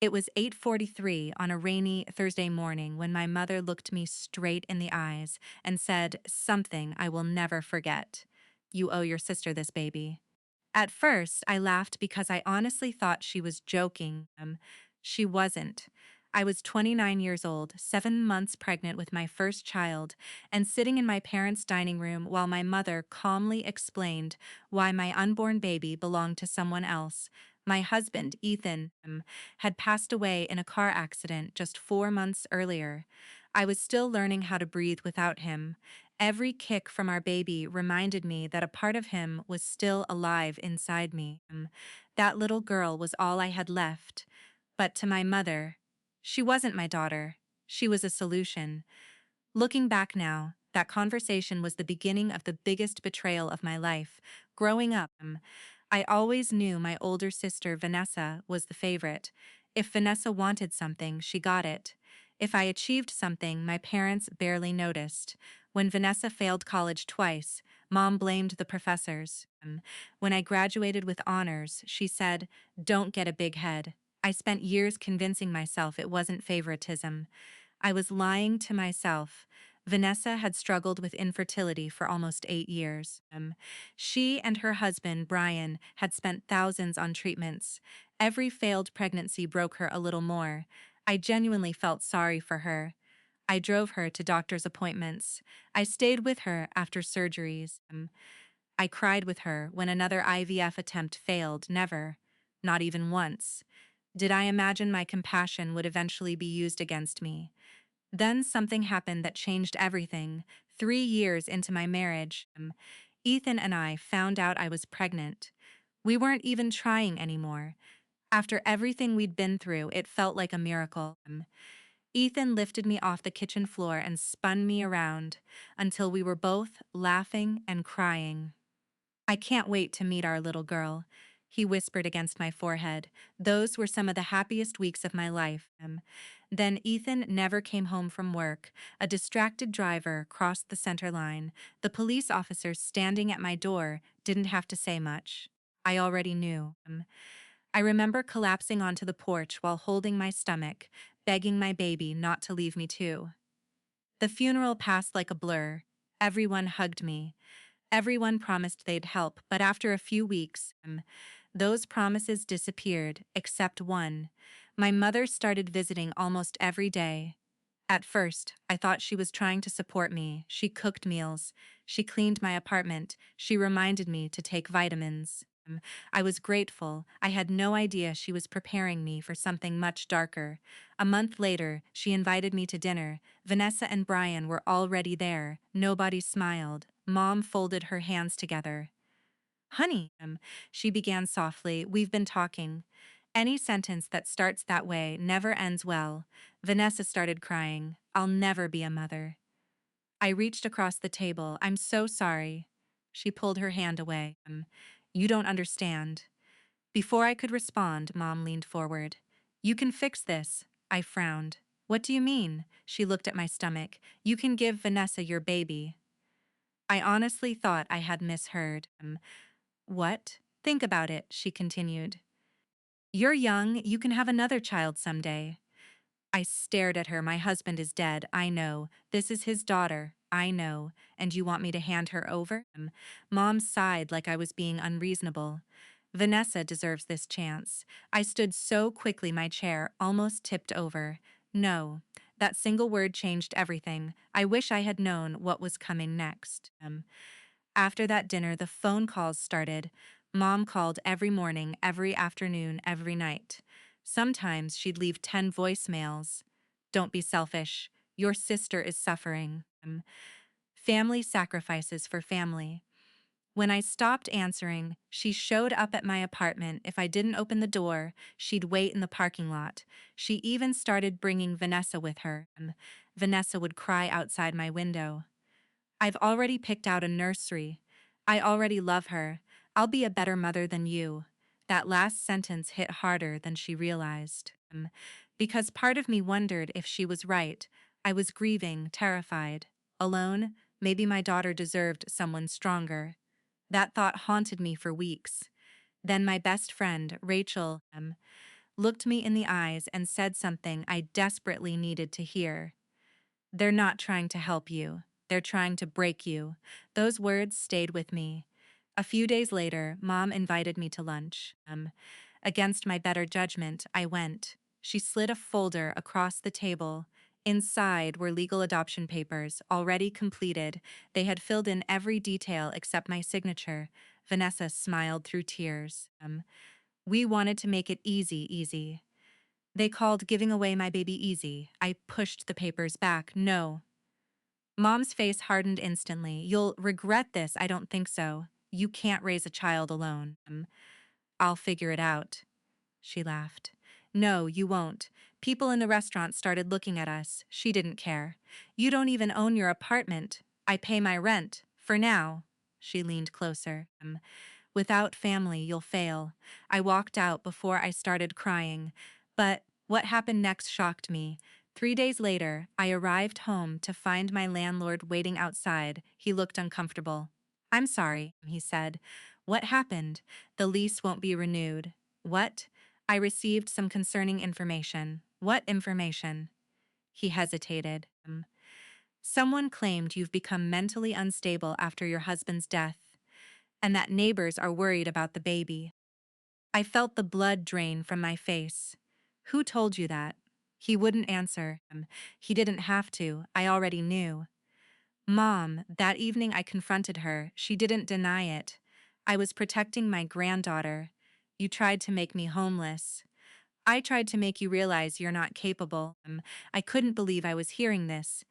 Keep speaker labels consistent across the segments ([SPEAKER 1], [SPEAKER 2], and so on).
[SPEAKER 1] It was 8:43 on a rainy Thursday morning when my mother looked me straight in the eyes and said something I will never forget. "You owe your sister this baby." At first, I laughed because I honestly thought she was joking. She wasn't. I was 29 years old, 7 months pregnant with my first child, and sitting in my parents' dining room while my mother calmly explained why my unborn baby belonged to someone else. My husband, Ethan, had passed away in a car accident just 4 months earlier. I was still learning how to breathe without him. Every kick from our baby reminded me that a part of him was still alive inside me. That little girl was all I had left. But to my mother, she wasn't my daughter. She was a solution. Looking back now, that conversation was the beginning of the biggest betrayal of my life. Growing up, I always knew my older sister, Vanessa, was the favorite. If Vanessa wanted something, she got it. If I achieved something, my parents barely noticed. When Vanessa failed college twice, Mom blamed the professors. When I graduated with honors, she said, "Don't get a big head." I spent years convincing myself it wasn't favoritism. I was lying to myself. Vanessa had struggled with infertility for almost 8 years. She and her husband, Brian, had spent thousands on treatments. Every failed pregnancy broke her a little more. I genuinely felt sorry for her. I drove her to doctor's appointments. I stayed with her after surgeries. I cried with her when another IVF attempt failed, never, not even once. Did I imagine my compassion would eventually be used against me? Then something happened that changed everything. 3 years into my marriage, Ethan and I found out I was pregnant. We weren't even trying anymore. After everything we'd been through, it felt like a miracle. Ethan lifted me off the kitchen floor and spun me around until we were both laughing and crying. "I can't wait to meet our little girl," he whispered against my forehead. Those were some of the happiest weeks of my life. Then Ethan never came home from work. A distracted driver crossed the center line. The police officer standing at my door didn't have to say much. I already knew. I remember collapsing onto the porch while holding my stomach, begging my baby not to leave me too. The funeral passed like a blur. Everyone hugged me. Everyone promised they'd help, but after a few weeks, those promises disappeared, except one. My mother started visiting almost every day. At first, I thought she was trying to support me. She cooked meals. She cleaned my apartment. She reminded me to take vitamins. I was grateful. I had no idea she was preparing me for something much darker. A month later, she invited me to dinner. Vanessa and Brian were already there. Nobody smiled. Mom folded her hands together. "Honey," she began softly, "we've been talking." Any sentence that starts that way never ends well. Vanessa started crying. "I'll never be a mother." I reached across the table. "I'm so sorry." She pulled her hand away. "You don't understand." Before I could respond, Mom leaned forward. "You can fix this." I frowned. "What do you mean?" She looked at my stomach. "You can give Vanessa your baby." I honestly thought I had misheard. "What?" "Think about it," she continued. "You're young, you can have another child someday." I stared at her. "My husband is dead, I know. This is his daughter, I know. And you want me to hand her over?" Mom sighed like I was being unreasonable. "Vanessa deserves this chance." I stood so quickly my chair almost tipped over. No. That single word changed everything. I wish I had known what was coming next. After that dinner, the phone calls started. Mom called every morning, every afternoon, every night. Sometimes she'd leave 10 voicemails. "Don't be selfish. Your sister is suffering." Family sacrifices for family. When I stopped answering, she showed up at my apartment. If I didn't open the door, she'd wait in the parking lot. She even started bringing Vanessa with her. Vanessa would cry outside my window. "I've already picked out a nursery. I already love her. I'll be a better mother than you." That last sentence hit harder than she realized. Because part of me wondered if she was right. I was grieving, terrified, alone. Maybe my daughter deserved someone stronger. That thought haunted me for weeks. Then my best friend, Rachel, looked me in the eyes, and said something I desperately needed to hear. "They're not trying to help you. They're trying to break you." Those words stayed with me. A few days later, Mom invited me to lunch. Against my better judgment, I went. She slid a folder across the table. Inside were legal adoption papers, already completed. They had filled in every detail except my signature. Vanessa smiled through tears. We wanted to make it easy. They called giving away my baby easy. I pushed the papers back. No. Mom's face hardened instantly. "You'll regret this." "I don't think so. You can't raise a child alone." "I'll figure it out." She laughed. "No, you won't. People in the restaurant started looking at us." She didn't care. "You don't even own your apartment." "I pay my rent. For now." She leaned closer. "Without family, you'll fail." I walked out before I started crying. But what happened next shocked me. 3 days later, I arrived home to find my landlord waiting outside. He looked uncomfortable. "I'm sorry," he said. "What happened?" "The lease won't be renewed." "What?" "I received some concerning information." "What information?" He hesitated. Someone claimed you've become mentally unstable after your husband's death, and that neighbors are worried about the baby." I felt the blood drain from my face. "Who told you that?" He wouldn't answer. He didn't have to. I already knew. Mom, that evening I confronted her. She didn't deny it. "I was protecting my granddaughter. You tried to make me homeless." "I tried to make you realize you're not capable." I couldn't believe I was hearing this.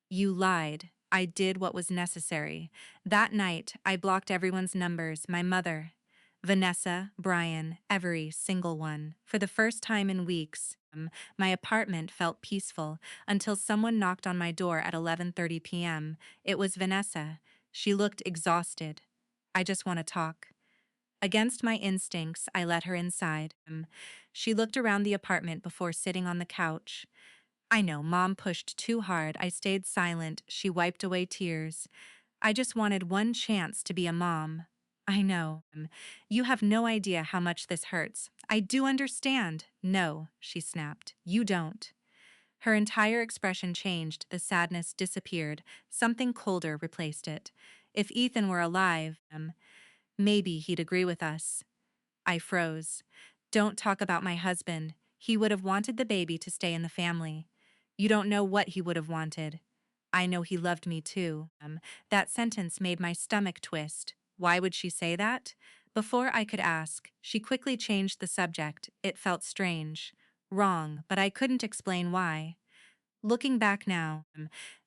[SPEAKER 1] "You lied. I did what was necessary." That night, I blocked everyone's numbers. My mother, Vanessa, Brian, every single one. For the first time in weeks, my apartment felt peaceful until someone knocked on my door at 11:30 p.m. It was Vanessa. She looked exhausted. "I just want to talk." Against my instincts, I let her inside. She looked around the apartment before sitting on the couch. "I know, Mom pushed too hard." I stayed silent. She wiped away tears. "I just wanted one chance to be a mom." "I know. You have no idea how much this hurts." "I do understand." "No," she snapped. "You don't." Her entire expression changed. The sadness disappeared. Something colder replaced it. "If Ethan were alive, maybe he'd agree with us." I froze. "Don't talk about my husband. He would have wanted the baby to stay in the family." "You don't know what he would have wanted." "I know he loved me too." That sentence made my stomach twist. Why would she say that? Before I could ask, she quickly changed the subject. It felt strange. Wrong, but I couldn't explain why. Looking back now,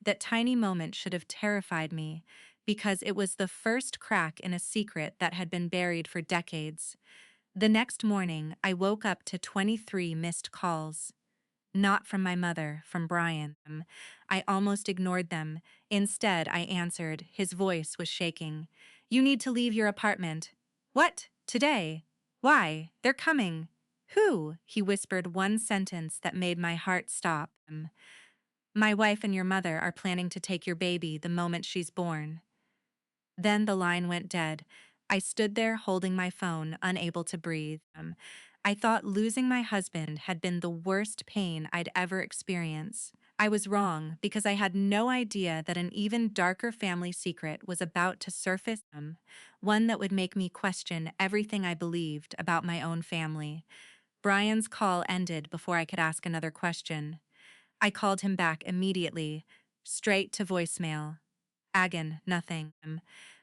[SPEAKER 1] that tiny moment should have terrified me, because it was the first crack in a secret that had been buried for decades. The next morning, I woke up to 23 missed calls. Not from my mother, from Brian. I almost ignored them. Instead, I answered. His voice was shaking. "You need to leave your apartment." "What? Today? Why? They're coming." "Who?" He whispered one sentence that made my heart stop. "My wife and your mother are planning to take your baby the moment she's born." Then the line went dead. I stood there holding my phone, unable to breathe. I thought losing my husband had been the worst pain I'd ever experienced. I was wrong because I had no idea that an even darker family secret was about to surface, one that would make me question everything I believed about my own family. Brian's call ended before I could ask another question. I called him back immediately, straight to voicemail. Agon, nothing.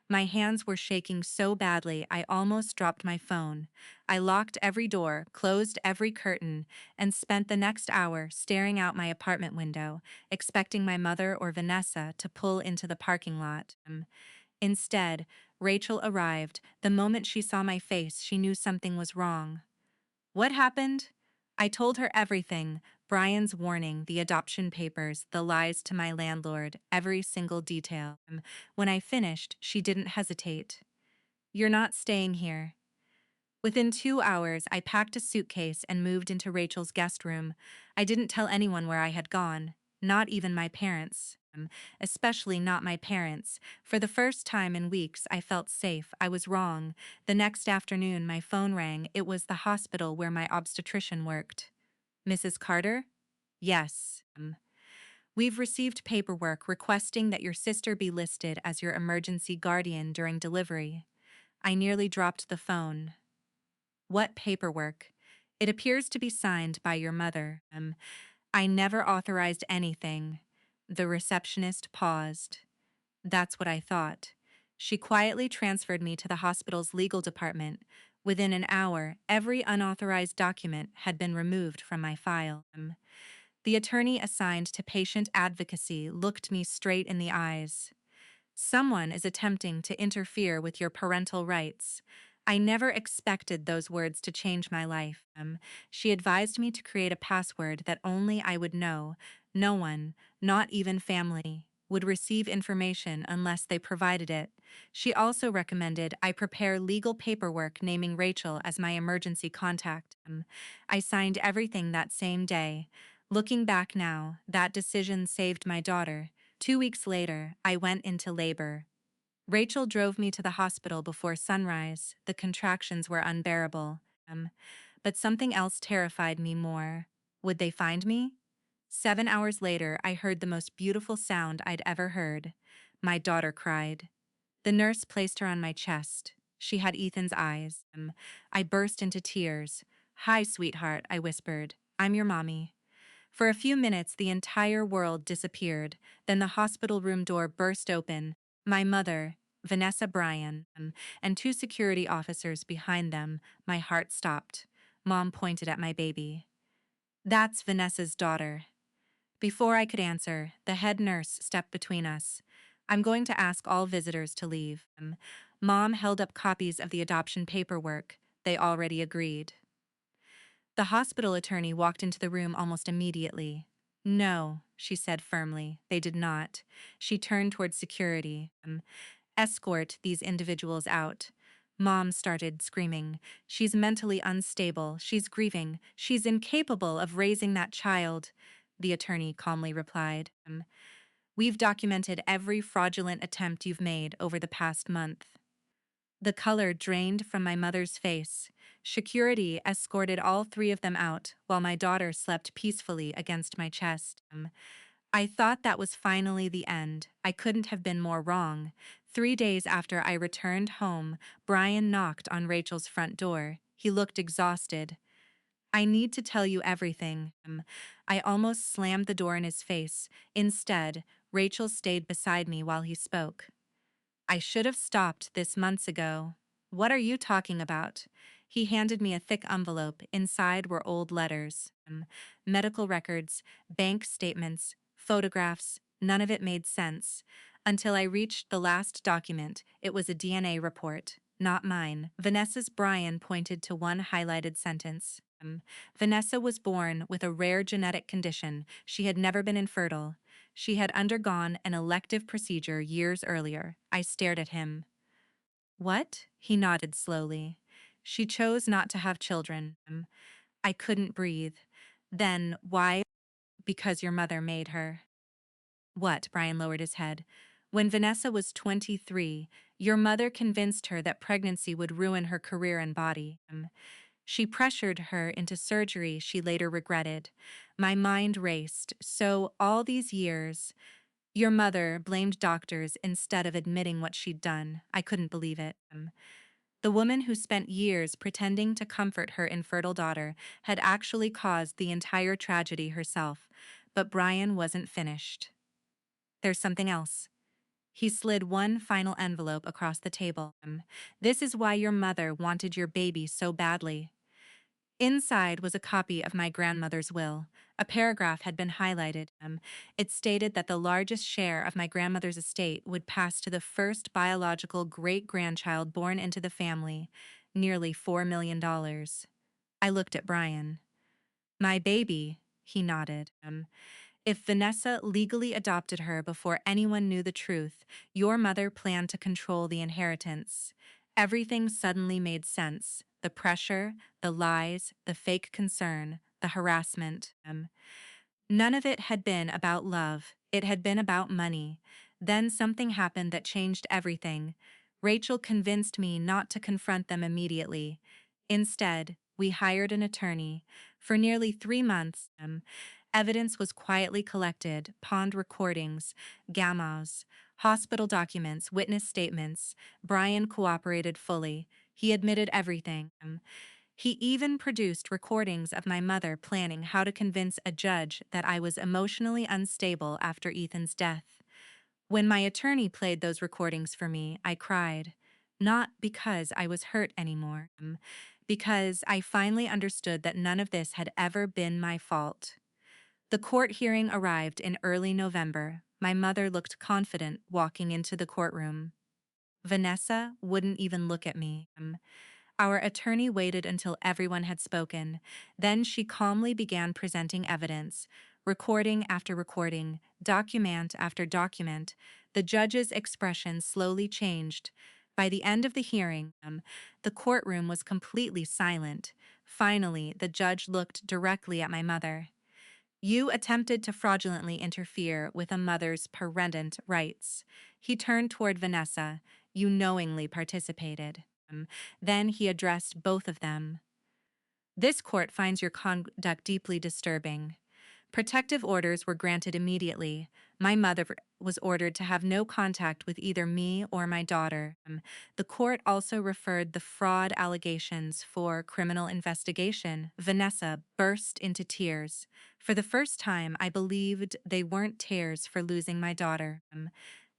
[SPEAKER 1] My hands were shaking so badly I almost dropped my phone. I locked every door, closed every curtain, and spent the next hour staring out my apartment window, expecting my mother or Vanessa to pull into the parking lot. Instead, Rachel arrived. The moment she saw my face, she knew something was wrong. "What happened?" I told her everything. Brian's warning, the adoption papers, the lies to my landlord, every single detail. When I finished, she didn't hesitate. "You're not staying here." Within 2 hours, I packed a suitcase and moved into Rachel's guest room. I didn't tell anyone where I had gone, not even my parents. especially not my parents. For the first time in weeks, I felt safe. I was wrong. The next afternoon, my phone rang. It was the hospital where my obstetrician worked. Mrs. Carter? Yes. We've received paperwork requesting that your sister be listed as your emergency guardian during delivery. I nearly dropped the phone. What paperwork? It appears to be signed by your mother. I never authorized anything. The receptionist paused. That's what I thought. She quietly transferred me to the hospital's legal department. Within an hour, every unauthorized document had been removed from my file. The attorney assigned to patient advocacy looked me straight in the eyes. Someone is attempting to interfere with your parental rights. I never expected those words to change my life. She advised me to create a password that only I would know. No one, not even family, would receive information unless they provided it. She also recommended I prepare legal paperwork naming Rachel as my emergency contact. I signed everything that same day. Looking back now, that decision saved my daughter. 2 weeks later, I went into labor. Rachel drove me to the hospital before sunrise. The contractions were unbearable. But something else terrified me more. Would they find me? 7 hours later, I heard the most beautiful sound I'd ever heard. My daughter cried. The nurse placed her on my chest. She had Ethan's eyes. I burst into tears. Hi, sweetheart, I whispered. I'm your mommy. For a few minutes, the entire world disappeared. Then the hospital room door burst open. My mother, Vanessa Bryan, and two security officers behind them. My heart stopped. Mom pointed at my baby. That's Vanessa's daughter. Before I could answer, the head nurse stepped between us. I'm going to ask all visitors to leave. Mom held up copies of the adoption paperwork. They already agreed. The hospital attorney walked into the room almost immediately. No, she said firmly, they did not. She turned towards security. Escort these individuals out. Mom started screaming. She's mentally unstable. She's grieving. She's incapable of raising that child. The attorney calmly replied. We've documented every fraudulent attempt you've made over the past month. The color drained from my mother's face. Security escorted all three of them out, while my daughter slept peacefully against my chest. I thought that was finally the end. I couldn't have been more wrong. 3 days after I returned home, Brian knocked on Rachel's front door. He looked exhausted. I need to tell you everything. I almost slammed the door in his face. Instead, Rachel stayed beside me while he spoke. I should have stopped this months ago. What are you talking about? He handed me a thick envelope. Inside were old letters, medical records, bank statements, photographs. None of it made sense. Until I reached the last document, it was a DNA report, not mine. Vanessa's Brian pointed to one highlighted sentence. Vanessa was born with a rare genetic condition. She had never been infertile. She had undergone an elective procedure years earlier. I stared at him. What? He nodded slowly. She chose not to have children. I couldn't breathe. Then, why? Because your mother made her. What? Brian lowered his head. When Vanessa was 23, your mother convinced her that pregnancy would ruin her career and body. She pressured her into surgery she later regretted. My mind raced. So, all these years, your mother blamed doctors instead of admitting what she'd done. I couldn't believe it. The woman who spent years pretending to comfort her infertile daughter had actually caused the entire tragedy herself. But Brian wasn't finished. There's something else. He slid one final envelope across the table. This is why your mother wanted your baby so badly. Inside was a copy of my grandmother's will. A paragraph had been highlighted. It stated that the largest share of my grandmother's estate would pass to the first biological great-grandchild born into the family, nearly $4 million. I looked at Brian. My baby, he nodded. If Vanessa legally adopted her before anyone knew the truth, your mother planned to control the inheritance. Everything suddenly made sense. The pressure, the lies, the fake concern, the harassment. None of it had been about love. It had been about money. Then something happened that changed everything. Rachel convinced me not to confront them immediately. Instead, we hired an attorney. For nearly 3 months, evidence was quietly collected: pawned recordings, gammas, hospital documents, witness statements. Brian cooperated fully. He admitted everything. He even produced recordings of my mother planning how to convince a judge that I was emotionally unstable after Ethan's death. When my attorney played those recordings for me, I cried. Not because I was hurt anymore, because I finally understood that none of this had ever been my fault. The court hearing arrived in early November. My mother looked confident walking into the courtroom. Vanessa wouldn't even look at me. Our attorney waited until everyone had spoken. Then she calmly began presenting evidence, recording after recording, document after document. The judge's expression slowly changed. By the end of the hearing, the courtroom was completely silent. Finally, the judge looked directly at my mother. You attempted to fraudulently interfere with a mother's parental rights. He turned toward Vanessa. You knowingly participated. Then he addressed both of them. This court finds your conduct deeply disturbing. Protective orders were granted immediately. My mother was ordered to have no contact with either me or my daughter. The court also referred the fraud allegations for criminal investigation. Vanessa burst into tears. For the first time, I believed they weren't tears for losing my daughter.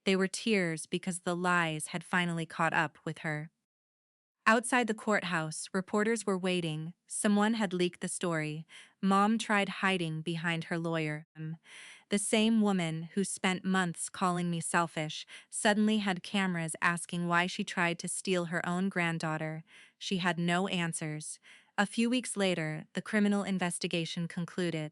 [SPEAKER 1] They were tears because the lies had finally caught up with her. Outside the courthouse, reporters were waiting. Someone had leaked the story. Mom tried hiding behind her lawyer. The same woman who spent months calling me selfish suddenly had cameras asking why she tried to steal her own granddaughter. She had no answers. A few weeks later, the criminal investigation concluded.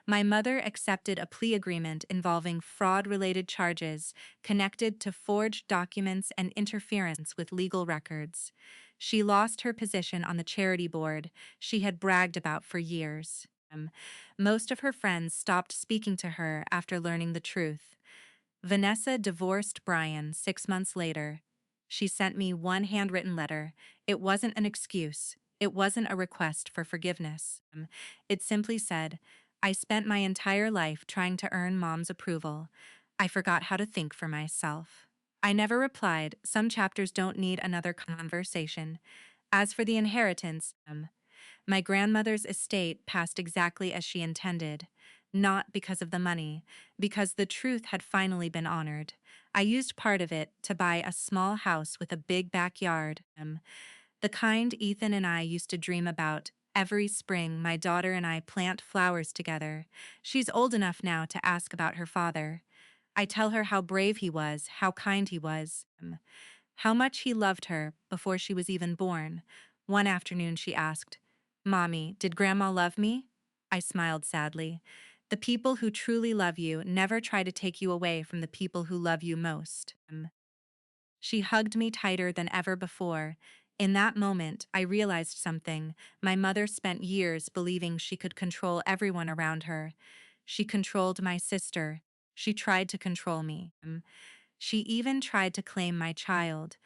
[SPEAKER 1] My mother accepted a plea agreement involving fraud-related charges connected to forged documents and interference with legal records. She lost her position on the charity board she had bragged about for years. Most of her friends stopped speaking to her after learning the truth. Vanessa divorced Brian 6 months later. She sent me one handwritten letter. It wasn't an excuse. It wasn't a request for forgiveness. It simply said, I spent my entire life trying to earn Mom's approval. I forgot how to think for myself. I never replied. Some chapters don't need another conversation. As for the inheritance, my grandmother's estate passed exactly as she intended, not because of the money, because the truth had finally been honored. I used part of it to buy a small house with a big backyard, the kind Ethan and I used to dream about. Every spring, my daughter and I plant flowers together. She's old enough now to ask about her father. I tell her how brave he was, how kind he was, how much he loved her before she was even born. One afternoon she asked, Mommy, did Grandma love me? I smiled sadly. The people who truly love you never try to take you away from the people who love you most. She hugged me tighter than ever before. In that moment, I realized something. My mother spent years believing she could control everyone around her. She controlled my sister. She tried to control me. She even tried to claim my child.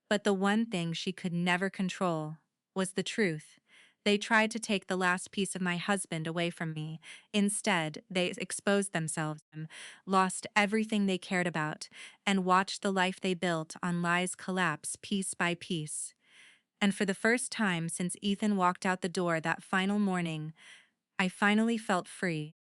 [SPEAKER 1] But the one thing she could never control was the truth. They tried to take the last piece of my husband away from me. Instead, they exposed themselves, lost everything they cared about, and watched the life they built on lies collapse piece by piece. And for the first time since Ethan walked out the door that final morning, I finally felt free.